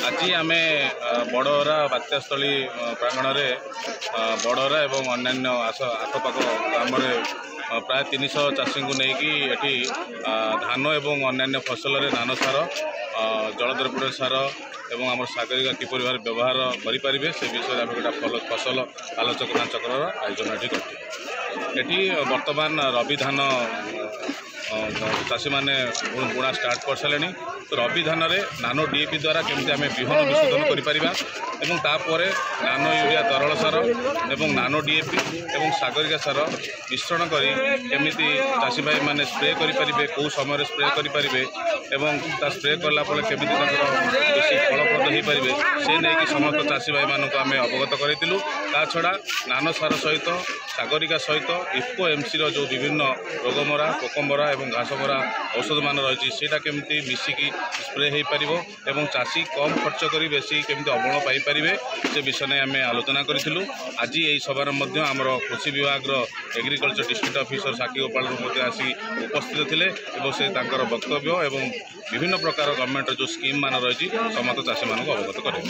आज आम बड़हरा बात्यास्थली प्रांगण में बड़हरा और अन्य आखपाख ग्राम प्राय 300 चाषी को लेकिन ये धान और अन्य फसल नानो सार जलद्रव्य सार एवं आम सागरिका किपर भाव व्यवहार करें से विषय आम गोटे फसल आलोचना चक्र आयोजन ये बर्तमान रवि धान चाषी मैंने बुणा स्टार्ट कर सारे तो रवि धान में नानो डीएपी द्वारा केमती आम विहन विशोधन कर नानो यूरिया तरल सार एवं नानो डीएपी एवं सागरिका सार मिश्रण कर केमिति चाषी भाई मैंने स्प्रे करें कौ समय स्प्रे करें एवं स्प्रे कलापर केमिति बेसी फलप्रद हो पारे से नहीं समस्त चाषी भाई मानक आम अवगत करूँ। ता छड़ा नानो सार सहित सागरिका सहित इफको एमसी जो विभिन्न रोगमरा पोकमरा और घासमरा औषध मान रही है केमती मिसिकी स्प्रे हो पार एवं चाषी कम खर्च कर बेसी केमती अमल पाइपर से विषय आम आलोचना करूँ। आज यही सभार आमर कृषि विभाग एग्रीकल्चर डिस्ट्रिक्ट ऑफिसर साकी गोपाल आसी उपस्थित थे से वक्तव्य एवं विभिन्न प्रकार गवर्नमेंट जो स्कीम मान रही समस्त चाषी मानक अवगत करें।